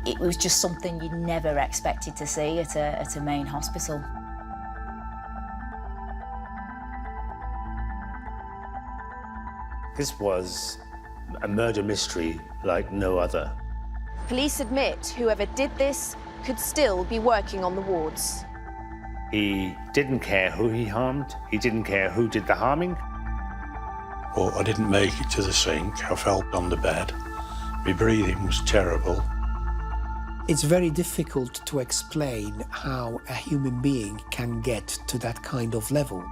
It was just something you never expected to see at a main hospital. This was a murder mystery like no other. Police admit whoever did this could still be working on the wards. He didn't care who he harmed. He didn't care who did the harming. Well, I didn't make it to the sink. I fell on the bed. My breathing was terrible. It's very difficult to explain how a human being can get to that kind of level.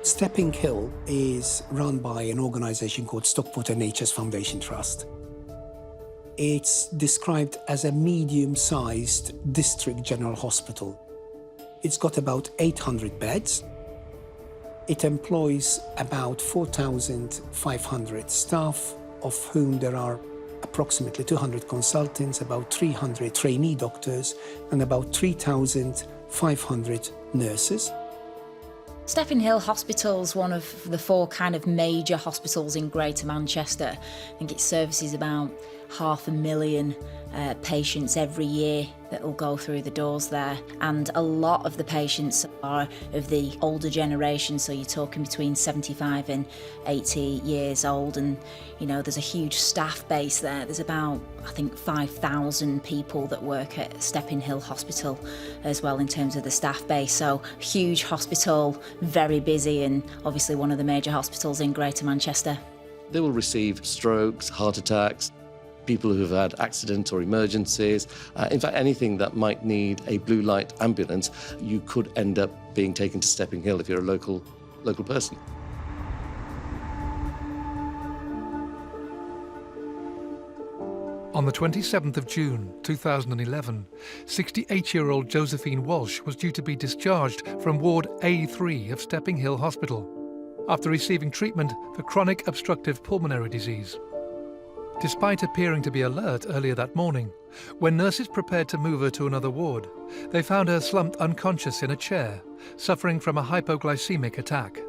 Stepping Hill is run by an organisation called Stockport NHS Foundation Trust. It's described as a medium-sized district general hospital. It's got about 800 beds. It employs about 4,500 staff, of whom there are approximately 200 consultants, about 300 trainee doctors, and about 3,500 nurses. Stepping Hill Hospital is one of the 4 kind of major hospitals in Greater Manchester. I think it services about 500,000 patients every year that will go through the doors there, and a lot of the patients are of the older generation, so you're talking between 75 and 80 years old, and you know there's a huge staff base there. There's about, I think, 5,000 people that work at Stepping Hill Hospital as well in terms of the staff base, so huge hospital, very busy, and obviously one of the major hospitals in Greater Manchester. They will receive strokes, heart attacks, people who have had accidents or emergencies. In fact, anything that might need a blue light ambulance, you could end up being taken to Stepping Hill if you're a local person. On the 27th of June 2011, 68-year-old Josephine Walsh was due to be discharged from Ward A3 of Stepping Hill Hospital after receiving treatment for chronic obstructive pulmonary disease. Despite appearing to be alert earlier that morning, when nurses prepared to move her to another ward, they found her slumped unconscious in a chair, suffering from a hypoglycemic attack.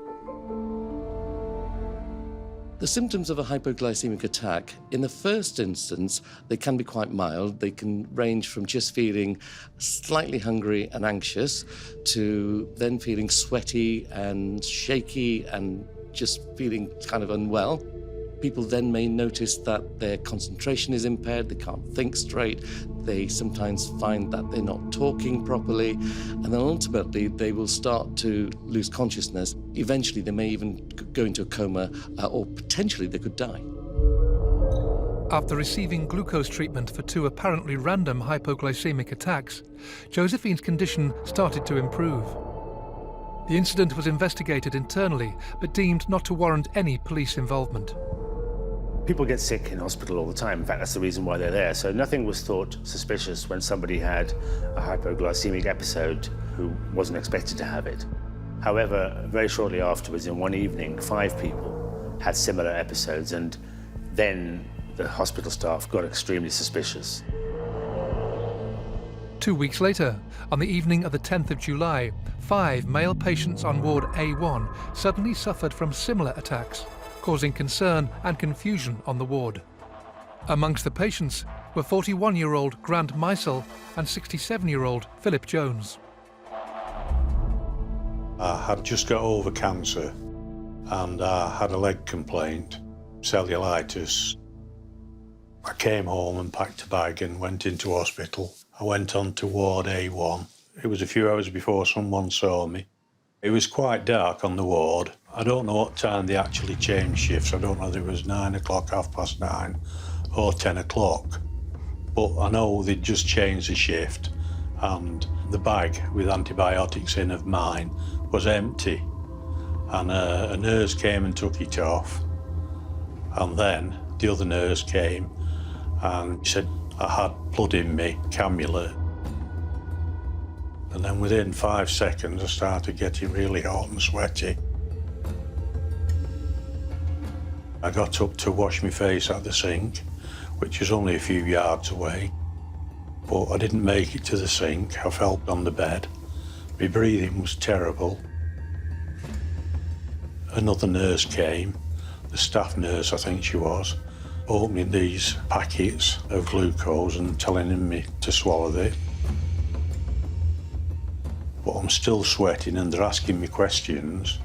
The symptoms of a hypoglycemic attack, in the first instance, they can be quite mild. They can range from just feeling slightly hungry and anxious to then feeling sweaty and shaky and just feeling kind of unwell. People then may notice that their concentration is impaired, they can't think straight, they sometimes find that they're not talking properly, and then ultimately they will start to lose consciousness. Eventually they may even go into a coma, or potentially they could die. After receiving glucose treatment for 2 apparently random hypoglycemic attacks, Josephine's condition started to improve. The incident was investigated internally, but deemed not to warrant any police involvement. People get sick in hospital all the time. In fact, that's the reason why they're there. So nothing was thought suspicious when somebody had a hypoglycemic episode who wasn't expected to have it. However, very shortly afterwards, in one evening, 5 people had similar episodes, and then the hospital staff got extremely suspicious. 2 weeks later, on the evening of the 10th of July, 5 male patients on Ward A1 suddenly suffered from similar attacks, causing concern and confusion on the ward. Amongst the patients were 41-year-old Grant Meisel and 67-year-old Philip Jones. I had just got over cancer and I had a leg complaint, cellulitis. I came home and packed a bag and went into hospital. I went on to Ward A1. It was a few hours before someone saw me. It was quite dark on the ward. I don't know what time they actually changed shifts. I don't know whether it was 9 o'clock, 9:30, or 10 o'clock. But I know they'd just changed the shift, and the bag with antibiotics in of mine was empty. And a nurse came and took it off. And then the other nurse came and said I had blood in me, cannula. And then within 5 seconds, I started getting really hot and sweaty. I got up to wash my face at the sink. which is only a few yards away. But I didn't make it to the sink. I fell on the bed. My breathing was terrible. Another nurse came, the staff nurse I think she was, opening these packets of glucose and telling me to swallow it. But I'm still sweating and they're asking me questions.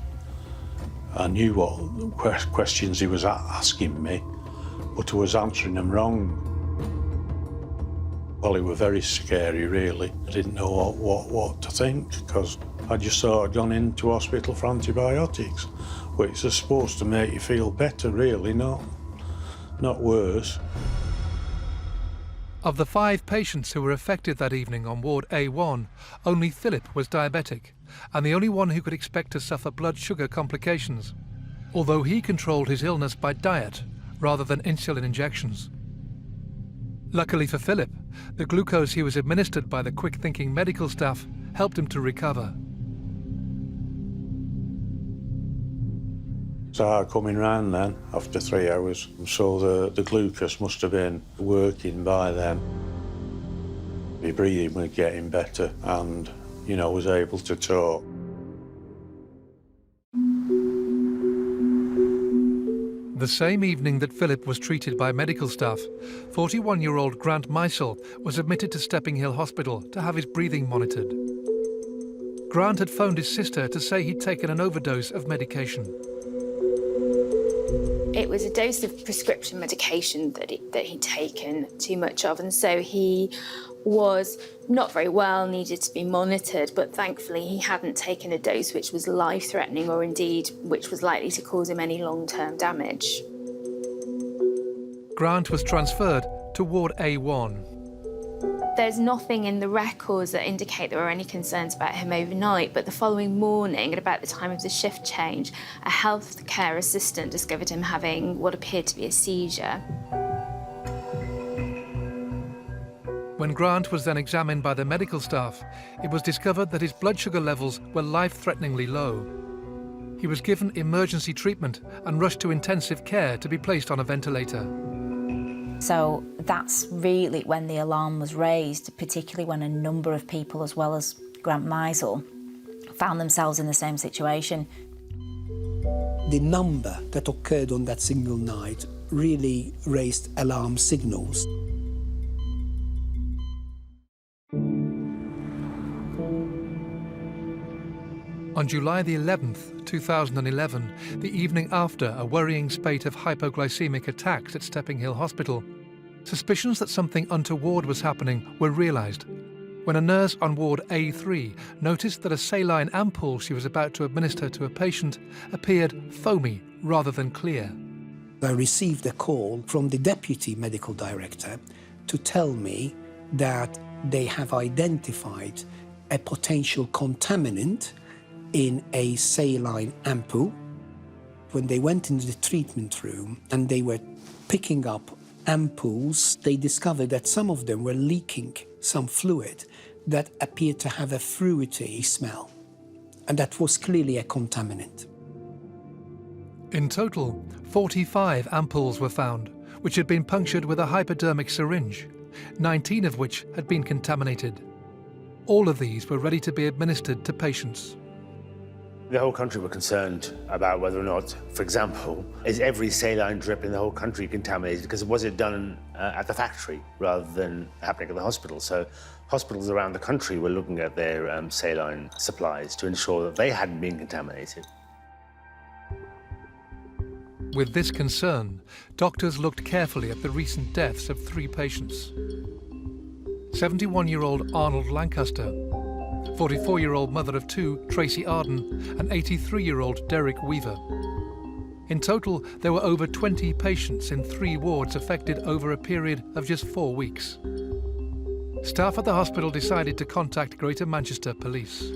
I knew what questions he was asking me, but I was answering them wrong. Well, it was very scary, really. I didn't know what to think, because I just thought I'd gone into hospital for antibiotics, which are supposed to make you feel better, really, not worse. Of the 5 patients who were affected that evening on Ward A1, only Philip was diabetic, and the only one who could expect to suffer blood sugar complications, although he controlled his illness by diet rather than insulin injections. Luckily for Philip, the glucose he was administered by the quick-thinking medical staff helped him to recover. Started coming round then, after 3 hours, so the glucose must have been working by then. My breathing was getting better and, you know, was able to talk. The same evening that Philip was treated by medical staff, 41-year-old Grant Meisel was admitted to Stepping Hill Hospital to have his breathing monitored. Grant had phoned his sister to say he'd taken an overdose of medication. It was a dose of prescription medication that he'd taken too much of, and so he was not very well, needed to be monitored, but thankfully he hadn't taken a dose which was life-threatening or indeed which was likely to cause him any long-term damage. Grant was transferred to Ward A1. There's nothing in the records that indicate there were any concerns about him overnight, but the following morning, at about the time of the shift change, a healthcare assistant discovered him having what appeared to be a seizure. When Grant was then examined by the medical staff, it was discovered that his blood sugar levels were life-threateningly low. He was given emergency treatment and rushed to intensive care to be placed on a ventilator. So that's really when the alarm was raised, particularly when a number of people, as well as Grant Meisel, found themselves in the same situation. The number that occurred on that single night really raised alarm signals. On July the 11th, 2011, the evening after a worrying spate of hypoglycemic attacks at Stepping Hill Hospital, suspicions that something untoward was happening were realised when a nurse on Ward A3 noticed that a saline ampoule she was about to administer to a patient appeared foamy rather than clear. I received a call from the deputy medical director to tell me that they have identified a potential contaminant in a saline ampoule. When they went into the treatment room and they were picking up ampoules, they discovered that some of them were leaking some fluid that appeared to have a fruity smell. And that was clearly a contaminant. In total, 45 ampoules were found, which had been punctured with a hypodermic syringe, 19 of which had been contaminated. All of these were ready to be administered to patients. The whole country were concerned about whether or not, for example, is every saline drip in the whole country contaminated? Because was it done at the factory rather than happening at the hospital? So hospitals around the country were looking at their saline supplies to ensure that they hadn't been contaminated. With this concern, doctors looked carefully at the recent deaths of 3 patients. 71-year-old Arnold Lancaster, 44-year-old mother of 2, Tracy Arden, and 83-year-old Derek Weaver. In total, there were over 20 patients in 3 wards affected over a period of just 4 weeks. Staff at the hospital decided to contact Greater Manchester Police.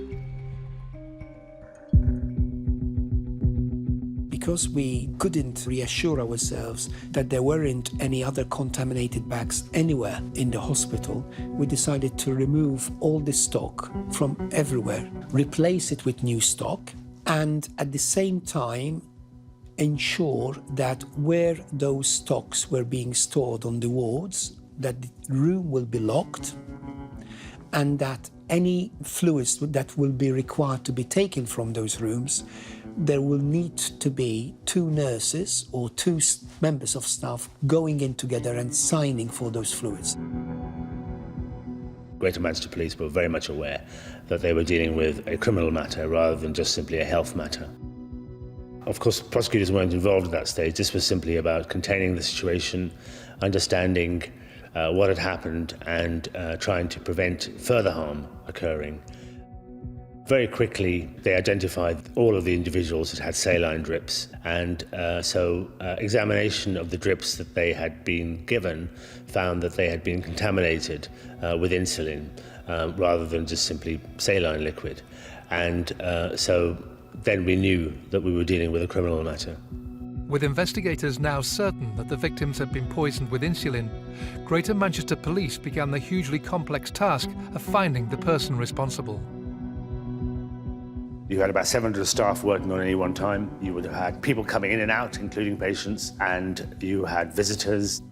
Because we couldn't reassure ourselves that there weren't any other contaminated bags anywhere in the hospital, we decided to remove all the stock from everywhere, replace it with new stock, and at the same time ensure that where those stocks were being stored on the wards, that the room will be locked and that any fluids that will be required to be taken from those rooms, there will need to be 2 nurses or 2 members of staff going in together and signing for those fluids. Greater Manchester Police were very much aware that they were dealing with a criminal matter rather than just simply a health matter. Of course, prosecutors weren't involved at that stage. This was simply about containing the situation, understanding what had happened and trying to prevent further harm occurring. Very quickly, they identified all of the individuals that had saline drips, and so examination of the drips that they had been given found that they had been contaminated with insulin rather than just simply saline liquid. And so then we knew that we were dealing with a criminal matter. With investigators now certain that the victims had been poisoned with insulin, Greater Manchester Police began the hugely complex task of finding the person responsible. You had about 700 staff working on any one time. You would have had people coming in and out, including patients, and you had visitors.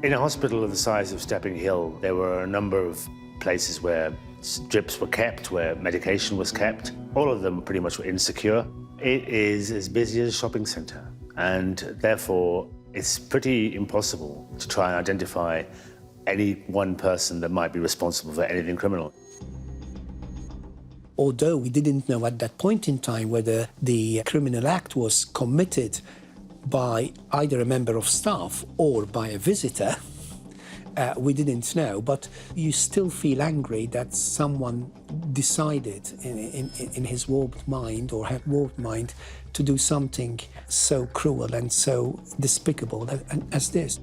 In a hospital of the size of Stepping Hill, there were a number of places where drips were kept, where medication was kept. All of them pretty much were insecure. It is as busy as a shopping centre, and therefore it's pretty impossible to try and identify any one person that might be responsible for anything criminal. Although we didn't know at that point in time whether the criminal act was committed by either a member of staff or by a visitor, we didn't know, but you still feel angry that someone decided in his warped mind or had warped mind to do something so cruel and so despicable as this.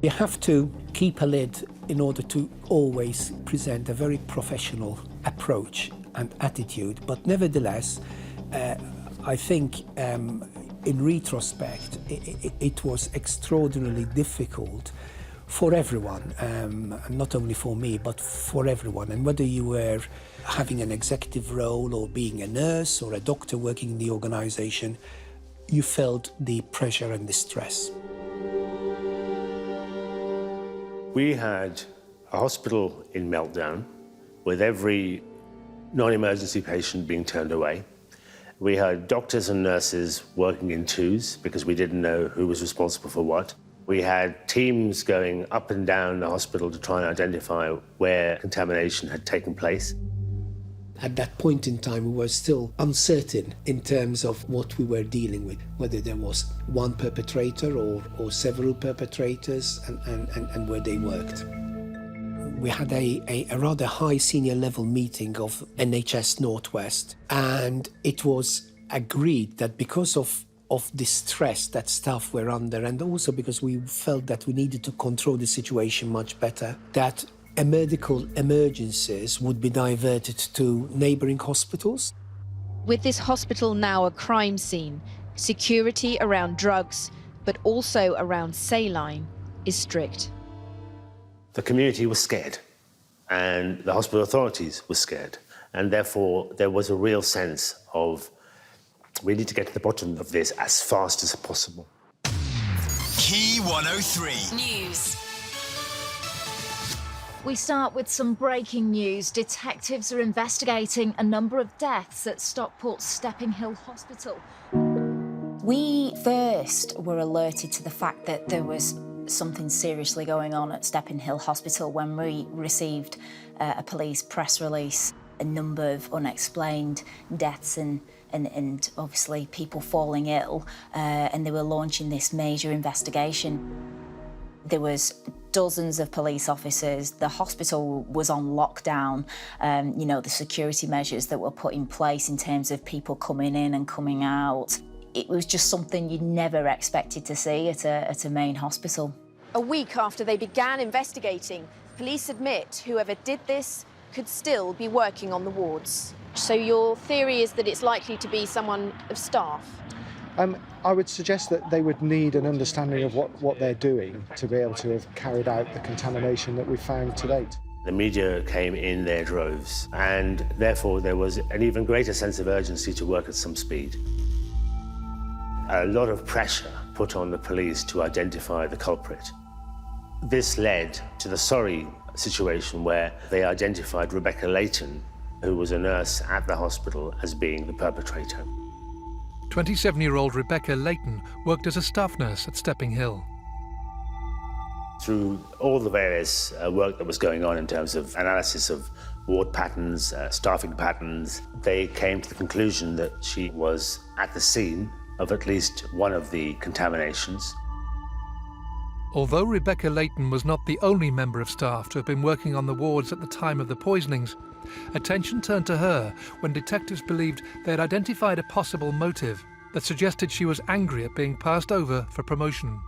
You have to keep a lid in order to always present a very professional approach and attitude, but nevertheless, I think in retrospect, it was extraordinarily difficult for everyone, not only for me, but for everyone. And whether you were having an executive role or being a nurse or a doctor working in the organisation, you felt the pressure and the stress. We had a hospital in meltdown with every non-emergency patient being turned away. We had doctors and nurses working in twos because we didn't know who was responsible for what. We had teams going up and down the hospital to try and identify where contamination had taken place. At that point in time, we were still uncertain in terms of what we were dealing with, whether there was one perpetrator or several perpetrators and where they worked. We had a rather high senior level meeting of NHS Northwest, and it was agreed that because of the stress that staff were under, and also because we felt that we needed to control the situation much better, that medical emergencies would be diverted to neighbouring hospitals. With this hospital now a crime scene, security around drugs, but also around saline, is strict. The community was scared, and the hospital authorities were scared, and therefore there was a real sense of we need to get to the bottom of this as fast as possible. Key 103 News. We start with some breaking news. Detectives are investigating a number of deaths at Stockport's Stepping Hill Hospital. We first were alerted to the fact that there was something seriously going on at Stepping Hill Hospital when we received a police press release. A number of unexplained deaths and obviously people falling ill, and they were launching this major investigation. There was dozens of police officers. The hospital was on lockdown. The security measures that were put in place in terms of people coming in and coming out. It was just something you'd never expected to see at a main hospital. A week after they began investigating, police admit whoever did this could still be working on the wards. So your theory is that it's likely to be someone of staff? I would suggest that they would need an understanding of what they're doing to be able to have carried out the contamination that we've found to date. The media came in their droves, and therefore there was an even greater sense of urgency to work at some speed. a lot of pressure put on the police to identify the culprit. This led to the sorry situation where they identified Rebecca Leighton, who was a nurse at the hospital, as being the perpetrator. 27-year-old Rebecca Leighton worked as a staff nurse at Stepping Hill. Through all the various work that was going on in terms of analysis of ward patterns, staffing patterns, they came to the conclusion that she was at the scene of at least one of the contaminations. Although Rebecca Leighton was not the only member of staff to have been working on the wards at the time of the poisonings, attention turned to her when detectives believed they had identified a possible motive that suggested she was angry at being passed over for promotion.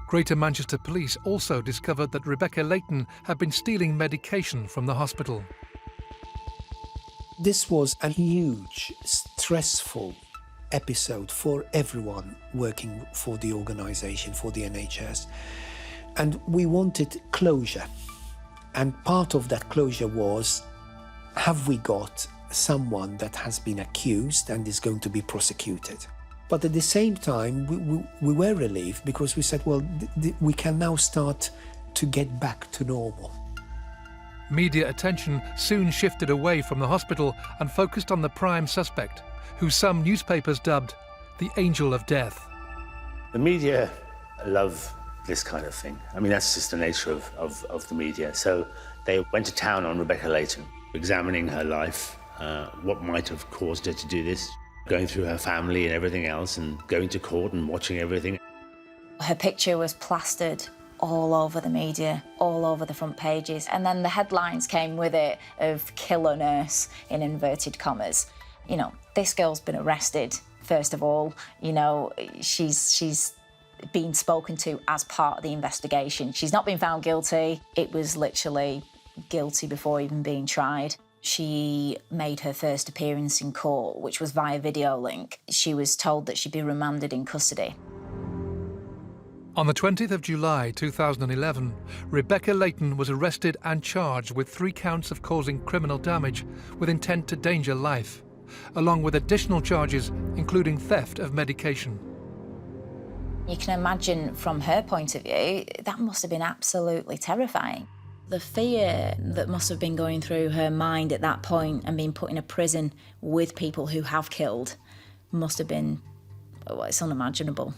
Greater Manchester Police also discovered that Rebecca Leighton had been stealing medication from the hospital. This was a huge, stressful episode for everyone working for the organisation, for the NHS. And we wanted closure. And part of that closure was, have we got someone that has been accused and is going to be prosecuted? But at the same time, we were relieved because we said, well, we can now start to get back to normal. Media attention soon shifted away from the hospital and focused on the prime suspect, who some newspapers dubbed the Angel of Death. The media love this kind of thing. I mean, that's just the nature of the media. So they went to town on Rebecca Leighton, examining her life, what might have caused her to do this, going through her family and everything else, and going to court and watching everything. Her picture was plastered all over the media, all over the front pages, and then the headlines came with it of killer nurse in inverted commas. You know, this girl's been arrested, first of all. You know, she's been spoken to as part of the investigation. She's not been found guilty. It was literally guilty before even being tried. She made her first appearance in court, which was via video link. She was told that she'd be remanded in custody. On the 20th of July 2011, Rebecca Leighton was arrested and charged with 3 counts of causing criminal damage with intent to danger life, along with additional charges including theft of medication. You can imagine from her point of view, that must have been absolutely terrifying. The fear that must have been going through her mind at that point and being put in a prison with people who have killed must have been, well, it's unimaginable.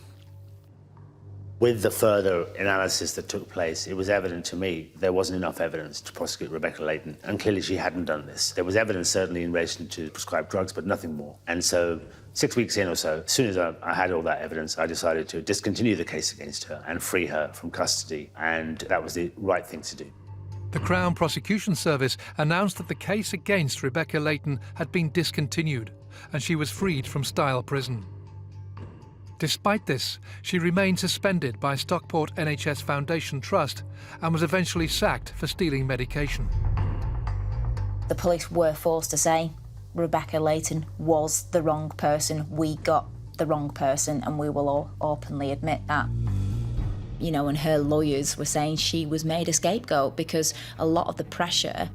With the further analysis that took place, it was evident to me there wasn't enough evidence to prosecute Rebecca Leighton, and clearly she hadn't done this. There was evidence certainly in relation to prescribed drugs, but nothing more. And so 6 weeks in or so, as soon as I had all that evidence, I decided to discontinue the case against her and free her from custody, and that was the right thing to do. The Crown Prosecution Service announced that the case against Rebecca Leighton had been discontinued and she was freed from Style Prison. Despite this, she remained suspended by Stockport NHS Foundation Trust and was eventually sacked for stealing medication. The police were forced to say Rebecca Leighton was the wrong person. We got the wrong person, and we will all openly admit that. You know, and her lawyers were saying she was made a scapegoat because a lot of the pressure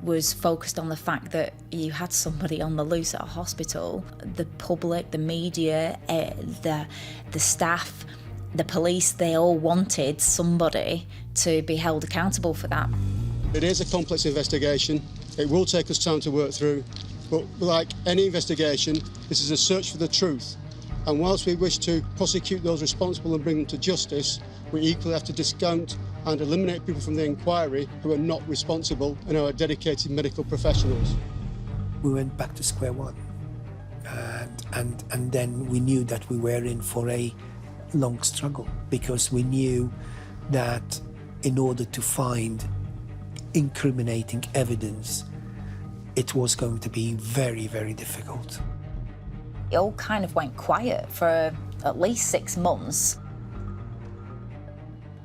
was focused on the fact that you had somebody on the loose at a hospital. The public, the media, the staff, the police, they all wanted somebody to be held accountable for that. It is a complex investigation. It will take us time to work through, but like any investigation, this is a search for the truth. And whilst we wish to prosecute those responsible and bring them to justice, we equally have to discount and eliminate people from the inquiry who are not responsible and are dedicated medical professionals. We went back to square one, and then we knew that we were in for a long struggle, because we knew that in order to find incriminating evidence, it was going to be very, very difficult. It all kind of went quiet for at least 6 months.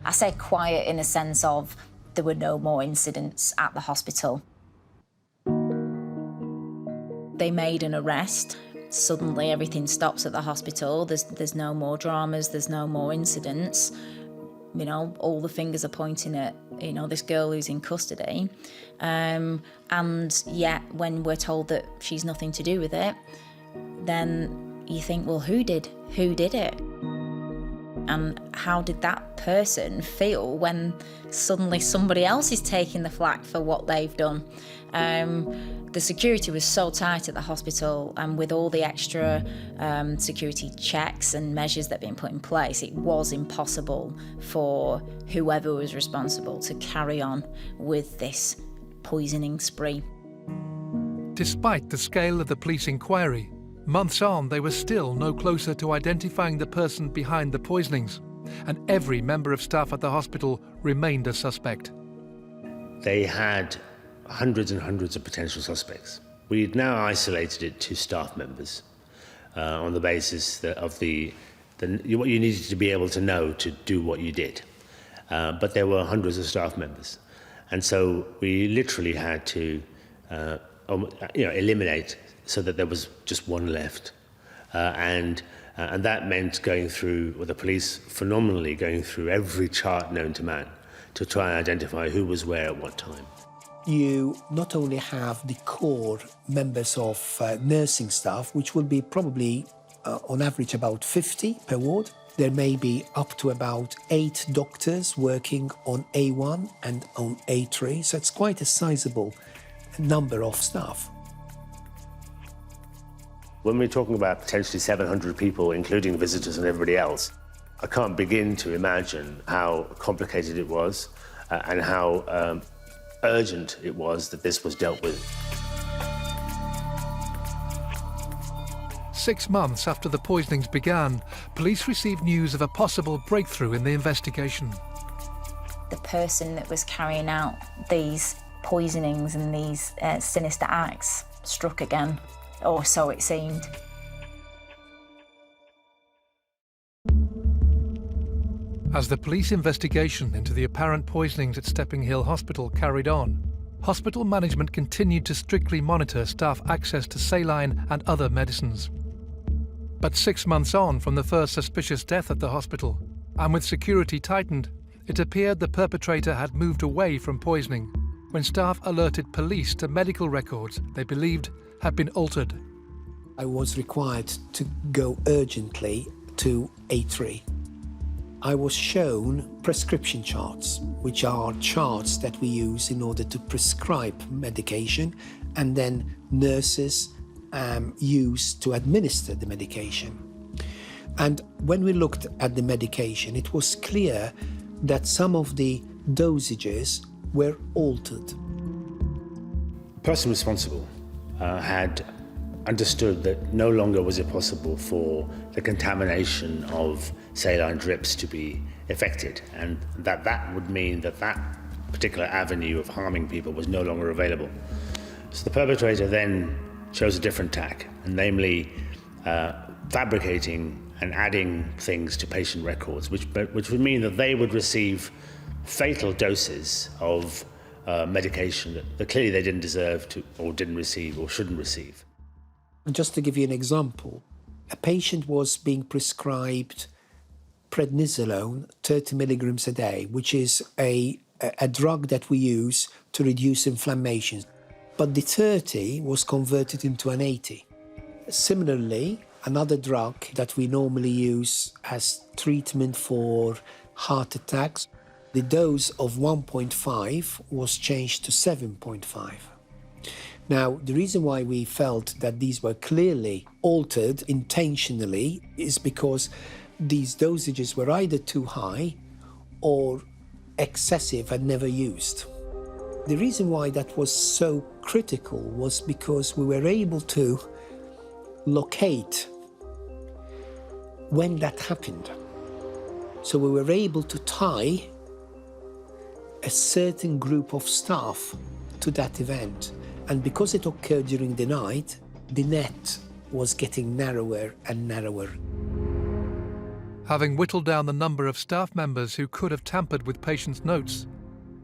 I say quiet in a sense of there were no more incidents at the hospital. They made an arrest. Suddenly everything stops at the hospital. There's no more dramas, there's no more incidents. You know, all the fingers are pointing at, you know, this girl who's in custody. And yet when we're told that she's nothing to do with it, then you think, well, who did it? And how did that person feel when suddenly somebody else is taking the flak for what they've done? The security was so tight at the hospital, and with all the extra security checks and measures that have been put in place, it was impossible for whoever was responsible to carry on with this poisoning spree. Despite the scale of the police inquiry, months on, they were still no closer to identifying the person behind the poisonings, and every member of staff at the hospital remained a suspect. They had hundreds and hundreds of potential suspects. We'd now isolated it to staff members on the basis of what you needed to be able to know to do what you did. But there were hundreds of staff members. And so we literally had to eliminate so that there was just one left. And that meant going through, or the police phenomenally going through every chart known to man to try and identify who was where at what time. You not only have the core members of nursing staff, which will be probably on average about 50 per ward. There may be up to about 8 doctors working on A1 and on A3, so it's quite a sizable number of staff. When we're talking about potentially 700 people, including visitors and everybody else, I can't begin to imagine how complicated it was and how urgent it was that this was dealt with. 6 months after the poisonings began, police received news of a possible breakthrough in the investigation. The person that was carrying out these poisonings and these sinister acts struck again, or so it seemed. As the police investigation into the apparent poisonings at Stepping Hill Hospital carried on, hospital management continued to strictly monitor staff access to saline and other medicines. But 6 months on from the first suspicious death at the hospital, and with security tightened, it appeared the perpetrator had moved away from poisoning when staff alerted police to medical records they believed had been altered. I was required to go urgently to A3. I was shown prescription charts, which are charts that we use in order to prescribe medication, and then nurses use to administer the medication. And when we looked at the medication, it was clear that some of the dosages were altered. The person responsible had understood that no longer was it possible for the contamination of saline drips to be effected, and that would mean that particular avenue of harming people was no longer available. So the perpetrator then chose a different tack, and namely fabricating and adding things to patient records, which would mean that they would receive fatal doses of medication that clearly they didn't deserve to, or didn't receive, or shouldn't receive. Just to give you an example, a patient was being prescribed prednisolone, 30 milligrams a day, which is a drug that we use to reduce inflammation. But the 30 was converted into an 80. Similarly, another drug that we normally use as treatment for heart attacks, the dose of 1.5 was changed to 7.5. Now, the reason why we felt that these were clearly altered intentionally is because these dosages were either too high or excessive and never used. The reason why that was so critical was because we were able to locate when that happened. So we were able to tie a certain group of staff to that event. And because it occurred during the night, the net was getting narrower and narrower. Having whittled down the number of staff members who could have tampered with patients' notes,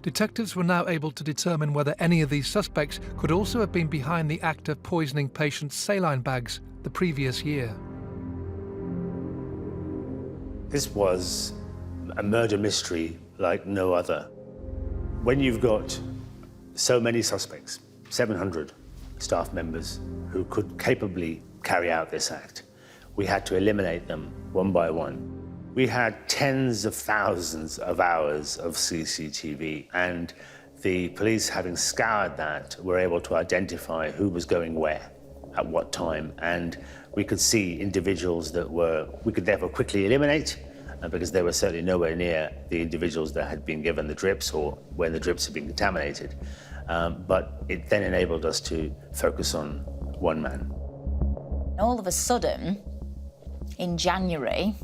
detectives were now able to determine whether any of these suspects could also have been behind the act of poisoning patients' saline bags the previous year. This was a murder mystery like no other. When you've got so many suspects, 700 staff members who could capably carry out this act, we had to eliminate them one by one. We had tens of thousands of hours of CCTV, and the police, having scoured that, were able to identify who was going where, at what time, and we could see individuals that we could therefore quickly eliminate, because they were certainly nowhere near the individuals that had been given the drips or when the drips had been contaminated. But it then enabled us to focus on one man. All of a sudden, in January,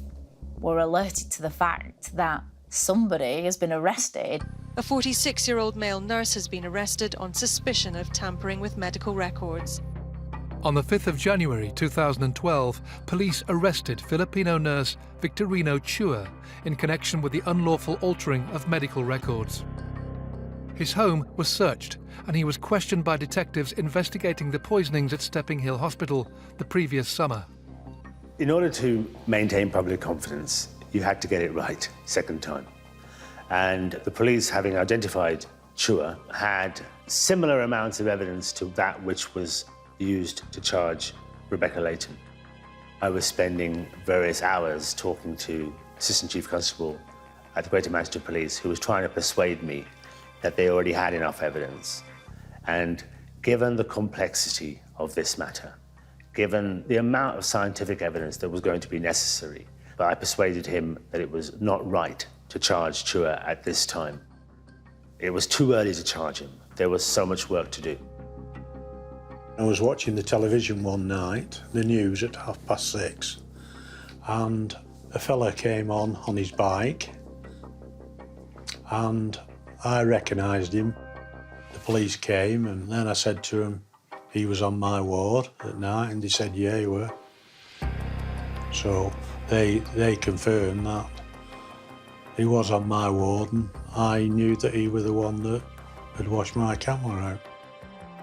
we're alerted to the fact that somebody has been arrested. A 46-year-old male nurse has been arrested on suspicion of tampering with medical records. On the 5th of January 2012, police arrested Filipino nurse Victorino Chua in connection with the unlawful altering of medical records. His home was searched and he was questioned by detectives investigating the poisonings at Stepping Hill Hospital the previous summer. In order to maintain public confidence, you had to get it right second time. And the police, having identified Chua, had similar amounts of evidence to that which was used to charge Rebecca Leighton. I was spending various hours talking to Assistant Chief Constable at the Greater Manchester Police, who was trying to persuade me that they already had enough evidence. And given the complexity of this matter, given the amount of scientific evidence that was going to be necessary, but I persuaded him that it was not right to charge Chua at this time. It was too early to charge him. There was so much work to do. I was watching the television one night, the news at 6:30, and a fella came on his bike, and I recognised him. The police came, and then I said to him, he was on my ward at night, and they said, yeah, he were. So they confirmed that he was on my ward, and I knew that he was the one that had washed my camera out.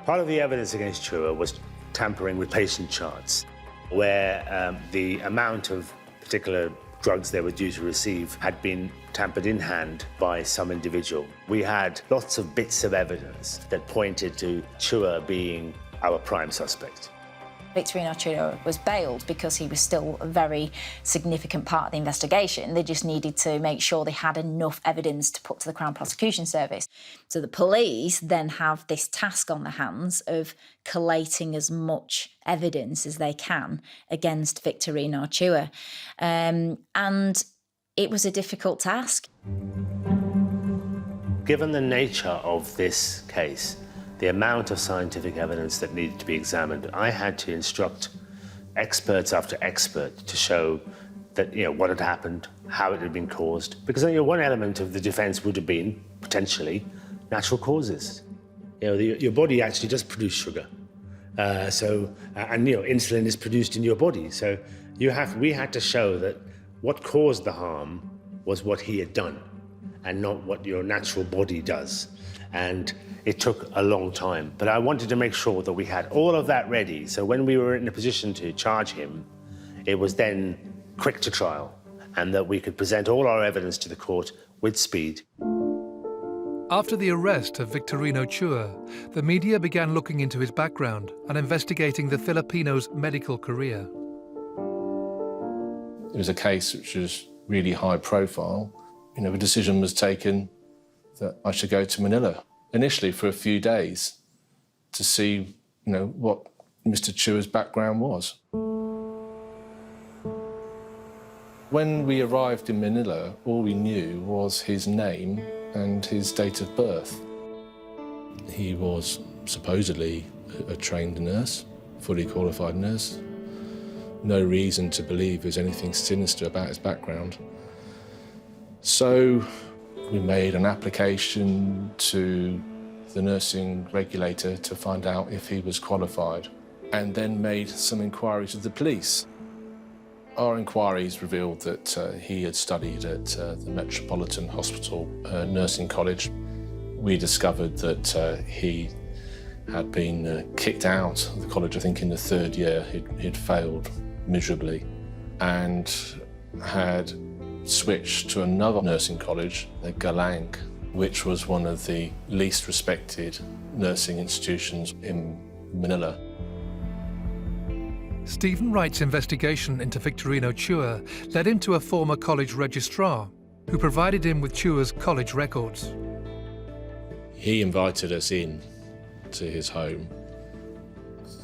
Part of the evidence against Chua was tampering with patient charts, where the amount of particular drugs they were due to receive had been tampered in hand by some individual. We had lots of bits of evidence that pointed to Chua being our prime suspect. Victorino Chua was bailed because he was still a very significant part of the investigation. They just needed to make sure they had enough evidence to put to the Crown Prosecution Service. So the police then have this task on their hands of collating as much evidence as they can against Victorino Chua. And it was a difficult task. Given the nature of this case, the amount of scientific evidence that needed to be examined, I had to instruct experts after expert to show that, what had happened, how it had been caused. Because one element of the defence would have been, potentially, natural causes. Your body actually does produce sugar. Insulin is produced in your body. So we had to show that what caused the harm was what he had done and not what your natural body does. And it took a long time, but I wanted to make sure that we had all of that ready, so when we were in a position to charge him, it was then quick to trial, and that we could present all our evidence to the court with speed. After the arrest of Victorino Chua, the media began looking into his background and investigating the Filipino's medical career. It was a case which was really high profile. A decision was taken that I should go to Manila, initially for a few days, to see, what Mr. Chua's background was. When we arrived in Manila, all we knew was his name and his date of birth. He was supposedly a trained nurse, fully qualified nurse. No reason to believe there's anything sinister about his background. So we made an application to the nursing regulator to find out if he was qualified, and then made some inquiries with the police. Our inquiries revealed that he had studied at the Metropolitan Hospital Nursing College. We discovered that he had been kicked out of the college, I think in the third year. He'd failed miserably and had switched to another nursing college, the Galang, which was one of the least respected nursing institutions in Manila. Stephen Wright's investigation into Victorino Chua led him to a former college registrar who provided him with Chua's college records. He invited us in to his home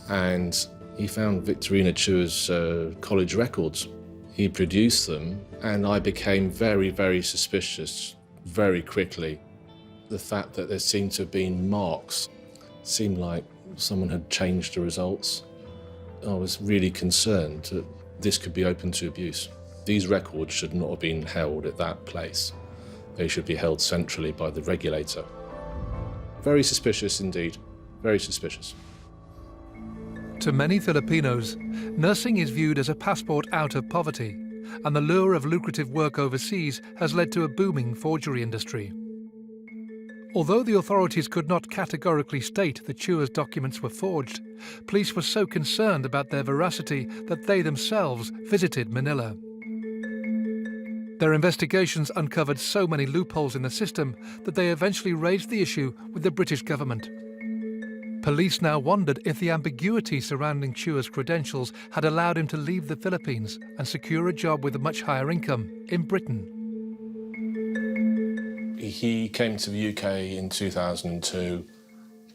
and he found Victorino Chua's college records. He produced them and I became very, very suspicious very quickly. The fact that there seemed to have been marks seemed like someone had changed the results. I was really concerned that this could be open to abuse. These records should not have been held at that place. They should be held centrally by the regulator. Very suspicious indeed, very suspicious. To many Filipinos, nursing is viewed as a passport out of poverty, and the lure of lucrative work overseas has led to a booming forgery industry. Although the authorities could not categorically state that Chua's documents were forged, police were so concerned about their veracity that they themselves visited Manila. Their investigations uncovered so many loopholes in the system that they eventually raised the issue with the British government. Police now wondered if the ambiguity surrounding Chua's credentials had allowed him to leave the Philippines and secure a job with a much higher income in Britain. He came to the UK in 2002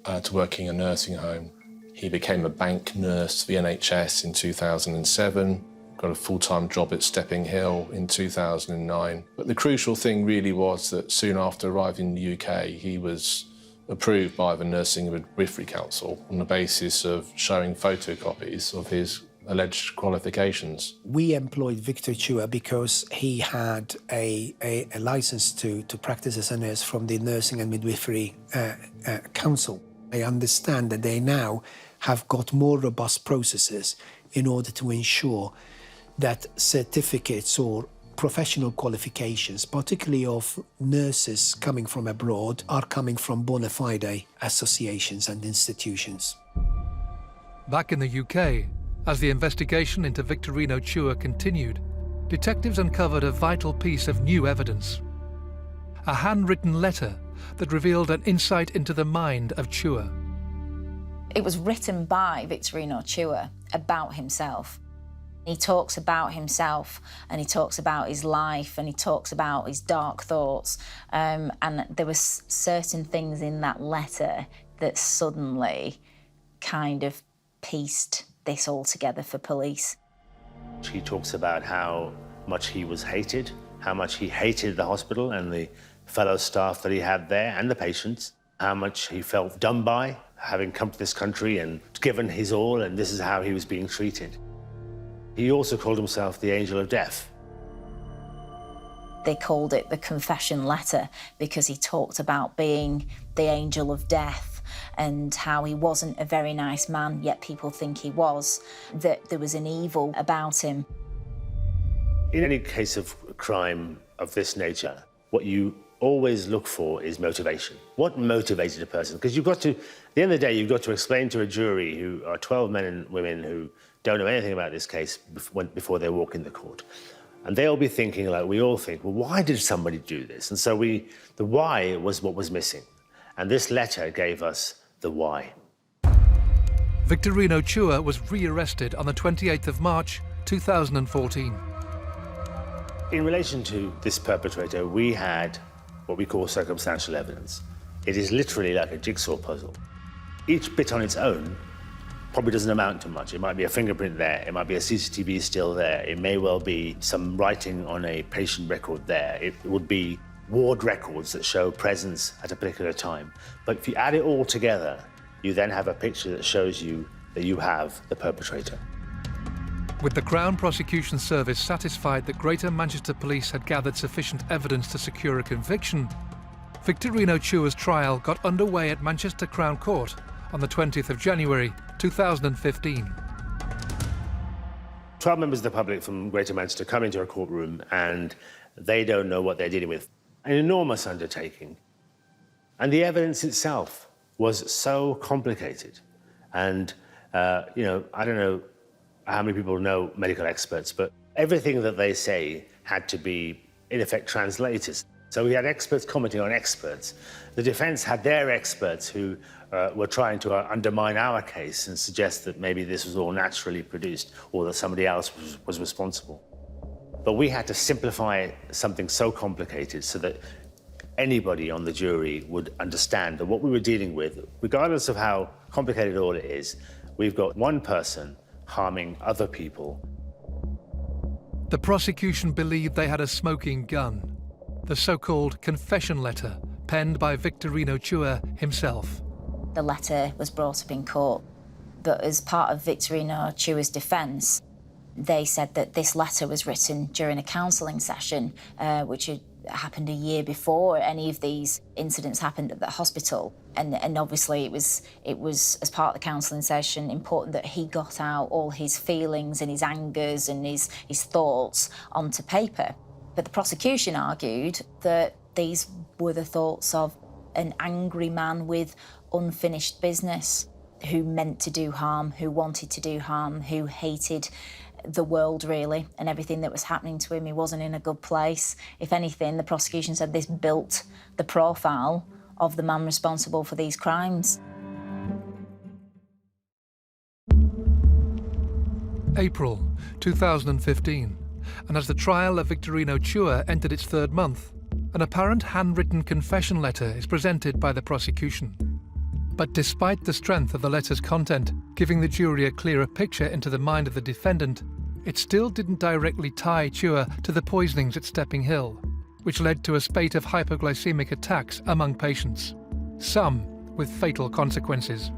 to work in a nursing home. He became a bank nurse for the NHS in 2007, got a full-time job at Stepping Hill in 2009. But the crucial thing really was that soon after arriving in the UK, he was approved by the Nursing and Midwifery Council on the basis of showing photocopies of his alleged qualifications. We employed Victor Chua because he had a license to practice as a nurse from the Nursing and Midwifery Council. I understand that they now have got more robust processes in order to ensure that certificates or professional qualifications, particularly of nurses coming from abroad, are coming from bona fide associations and institutions. Back in the UK, as the investigation into Victorino Chua continued, detectives uncovered a vital piece of new evidence. A handwritten letter that revealed an insight into the mind of Chua. It was written by Victorino Chua about himself. He talks about himself and he talks about his life and he talks about his dark thoughts. And there were certain things in that letter that suddenly kind of pieced this all together for police. He talks about how much he was hated, how much he hated the hospital and the fellow staff that he had there and the patients, how much he felt done by, having come to this country and given his all, and this is how he was being treated. He also called himself the Angel of Death. They called it the confession letter because he talked about being the Angel of Death and how he wasn't a very nice man, yet people think he was, that there was an evil about him. In any case of crime of this nature, what you always look for is motivation. What motivated a person? Because you've got to, at the end of the day, you've got to explain to a jury who are 12 men and women who don't know anything about this case before they walk in the court. And they'll be thinking, like we all think, well, why did somebody do this? And so the why was what was missing. And this letter gave us the why. Victorino Chua was re-arrested on the 28th of March, 2014. In relation to this perpetrator, we had what we call circumstantial evidence. It is literally like a jigsaw puzzle. Each bit on its own probably doesn't amount to much. It might be a fingerprint there, it might be a CCTV still there, it may well be some writing on a patient record there, it would be ward records that show presence at a particular time. But if you add it all together, you then have a picture that shows you that you have the perpetrator. With the Crown Prosecution Service satisfied that Greater Manchester Police had gathered sufficient evidence to secure a conviction, Victorino Chua's trial got underway at Manchester Crown Court on the 20th of January 2015. 12 members of the public from Greater Manchester come into a courtroom and they don't know what they're dealing with. An enormous undertaking. And the evidence itself was so complicated. And, you know, I don't know how many people know medical experts, but everything that they say had to be, in effect, translated. So we had experts commenting on experts. The defence had their experts who were trying to undermine our case and suggest that maybe this was all naturally produced or that somebody else was responsible. But we had to simplify something so complicated so that anybody on the jury would understand that what we were dealing with, regardless of how complicated all it is, we've got one person harming other people. The prosecution believed they had a smoking gun, the so-called confession letter penned by Victorino Chua himself. The letter was brought up in court, but as part of Victorino Chua's defence, they said that this letter was written during a counselling session, which had happened a year before any of these incidents happened at the hospital. And obviously it was, as part of the counselling session, important that he got out all his feelings and his angers and his thoughts onto paper. But the prosecution argued that these were the thoughts of an angry man with unfinished business, who meant to do harm, who wanted to do harm, who hated the world, really, and everything that was happening to him. He wasn't in a good place. If anything, the prosecution said this built the profile of the man responsible for these crimes. April 2015, and as the trial of Victorino Chua entered its third month, an apparent handwritten confession letter is presented by the prosecution. But despite the strength of the letter's content, giving the jury a clearer picture into the mind of the defendant, it still didn't directly tie Chua to the poisonings at Stepping Hill, which led to a spate of hypoglycemic attacks among patients, some with fatal consequences.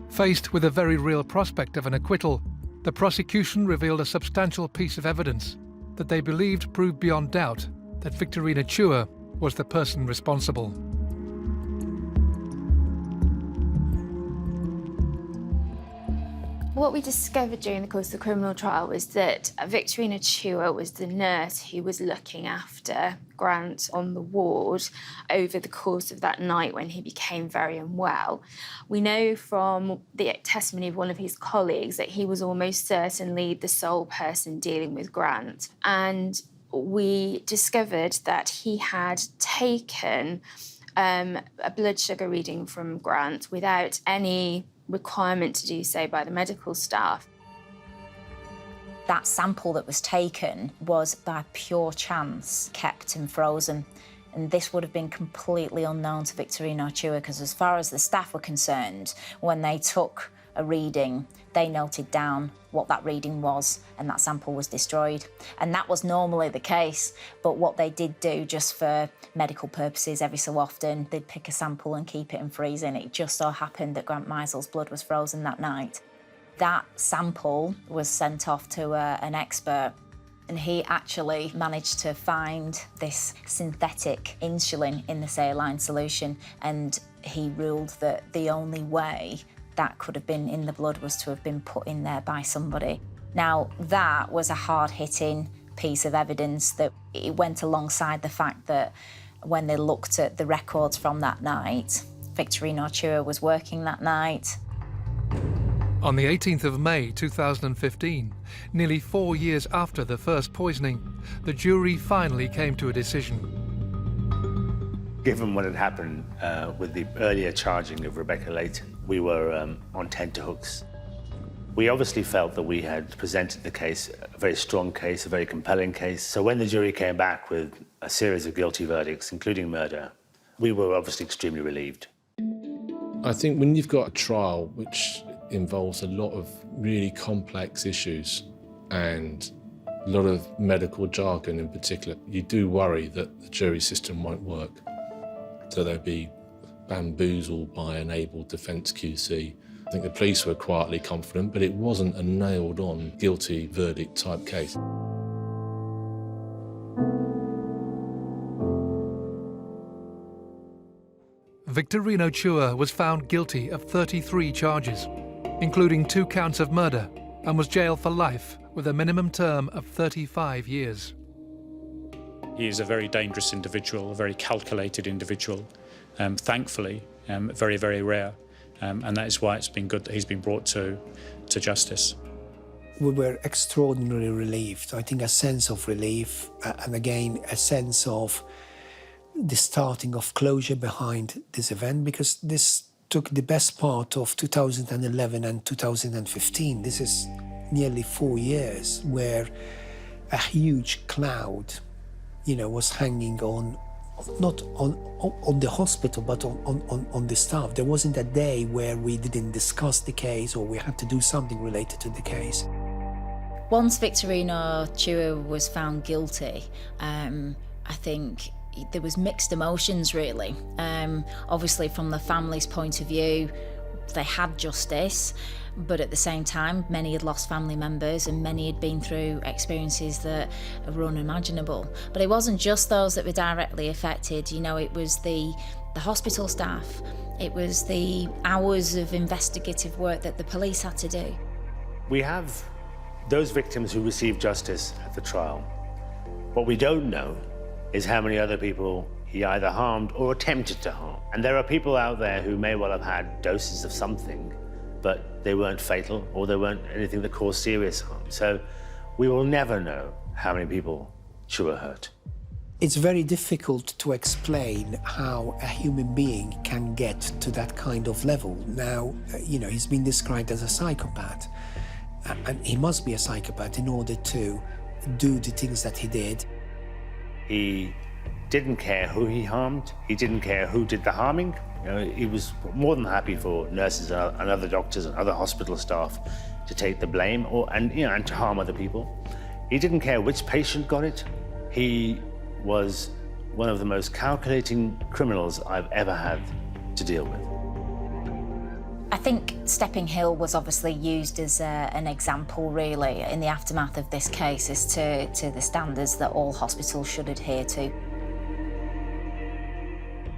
Faced with a very real prospect of an acquittal, the prosecution revealed a substantial piece of evidence that they believed proved beyond doubt that Victorino Chua was the person responsible. What we discovered during the course of the criminal trial was that Victorino Chua was the nurse who was looking after Grant on the ward over the course of that night when he became very unwell. We know from the testimony of one of his colleagues that he was almost certainly the sole person dealing with Grant. And we discovered that he had taken a blood sugar reading from Grant without any requirement to do so by the medical staff. That sample that was taken was by pure chance kept and frozen. And this would have been completely unknown to Victorino Chua because as far as the staff were concerned, when they took a reading, they noted down what that reading was and that sample was destroyed. And that was normally the case, but what they did do just for medical purposes every so often, they'd pick a sample and keep it and freeze it. It just so happened that Grant Meisel's blood was frozen that night. That sample was sent off to an expert, and he actually managed to find this synthetic insulin in the saline solution, and he ruled that the only way that could have been in the blood was to have been put in there by somebody. Now, that was a hard-hitting piece of evidence that it went alongside the fact that when they looked at the records from that night, Victorino Chua was working that night. On the 18th of May 2015, nearly 4 years after the first poisoning, the jury finally came to a decision. Given what had happened with the earlier charging of Rebecca Leighton, we were on tenterhooks. We obviously felt that we had presented the case, a very strong case, a very compelling case. So when the jury came back with a series of guilty verdicts, including murder, we were obviously extremely relieved. I think when you've got a trial which involves a lot of really complex issues and a lot of medical jargon in particular, you do worry that the jury system won't work. So they'll be bamboozled by an able defence QC. I think the police were quietly confident, but it wasn't a nailed-on guilty verdict type case. Victorino Chua was found guilty of 33 charges, including 2 counts of murder, and was jailed for life with a minimum term of 35 years. He is a very dangerous individual, a very calculated individual. Thankfully, very, very rare. And that is why it's been good that he's been brought to justice. We were extraordinarily relieved. I think a sense of relief and again a sense of the starting of closure behind this event, because this took the best part of 2011 and 2015. This is nearly 4 years where a huge cloud, was hanging on, not on the hospital, but on the staff. There wasn't a day where we didn't discuss the case or we had to do something related to the case. Once Victorino Chua was found guilty, I think there was mixed emotions, really. Obviously, from the family's point of view, they had justice, but at the same time, many had lost family members and many had been through experiences that were unimaginable. But it wasn't just those that were directly affected. It was the hospital staff. It was the hours of investigative work that the police had to do. We have those victims who received justice at the trial. What we don't know is how many other people he either harmed or attempted to harm. And there are people out there who may well have had doses of something, but they weren't fatal or they weren't anything that caused serious harm. So we will never know how many people Chua hurt. It's very difficult to explain how a human being can get to that kind of level. Now, he's been described as a psychopath, and he must be a psychopath in order to do the things that he did. He didn't care who he harmed. He didn't care who did the harming. He was more than happy for nurses and other doctors and other hospital staff to take the blame and to harm other people. He didn't care which patient got it. He was one of the most calculating criminals I've ever had to deal with. I think Stepping Hill was obviously used as an example, really, in the aftermath of this case as to the standards that all hospitals should adhere to.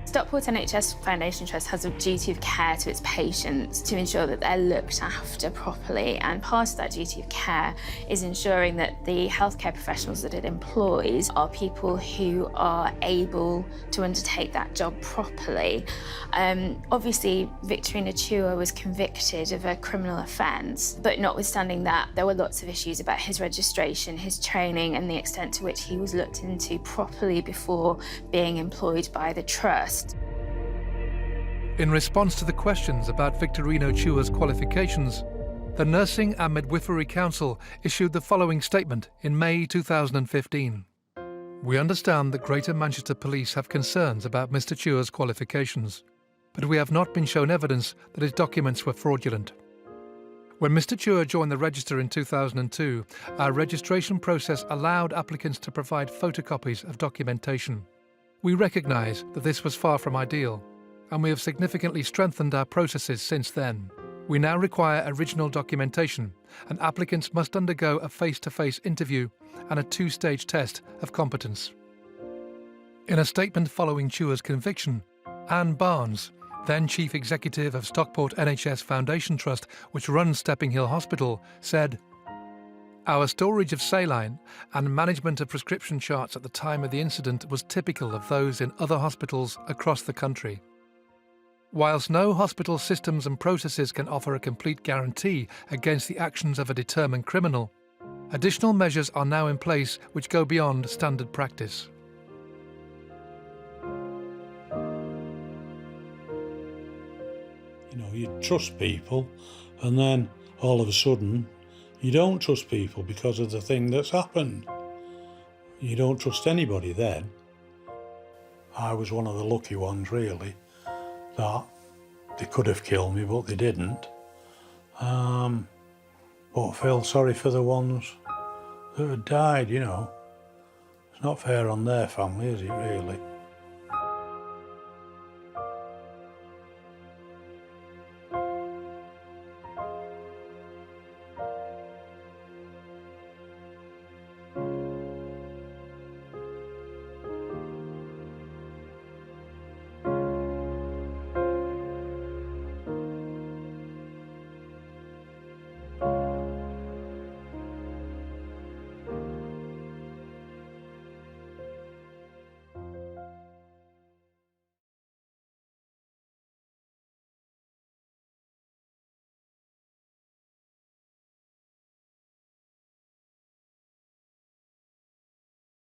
Stockport NHS Foundation Trust has a duty of care to its patients to ensure that they're looked after properly, and part of that duty of care is ensuring that the healthcare professionals that it employs are people who are able to undertake that job properly. Obviously, Victorino Chua was convicted of a criminal offence, but notwithstanding that, there were lots of issues about his registration, his training, and the extent to which he was looked into properly before being employed by the trust. In response to the questions about Victorino Chua's qualifications, the Nursing and Midwifery Council issued the following statement in May 2015. We understand that Greater Manchester Police have concerns about Mr. Chua's qualifications, but we have not been shown evidence that his documents were fraudulent. When Mr. Chua joined the register in 2002, our registration process allowed applicants to provide photocopies of documentation. We recognise that this was far from ideal, and we have significantly strengthened our processes since then. We now require original documentation, and applicants must undergo a face-to-face interview and a 2-stage test of competence. In a statement following Chua's conviction, Anne Barnes, then Chief Executive of Stockport NHS Foundation Trust, which runs Stepping Hill Hospital, said, "Our storage of saline and management of prescription charts at the time of the incident was typical of those in other hospitals across the country. Whilst no hospital systems and processes can offer a complete guarantee against the actions of a determined criminal, additional measures are now in place which go beyond standard practice." You trust people, and then all of a sudden you don't trust people because of the thing that's happened. You don't trust anybody then. I was one of the lucky ones, really, that they could have killed me, but they didn't. But I feel sorry for the ones that had died, It's not fair on their family, is it, really?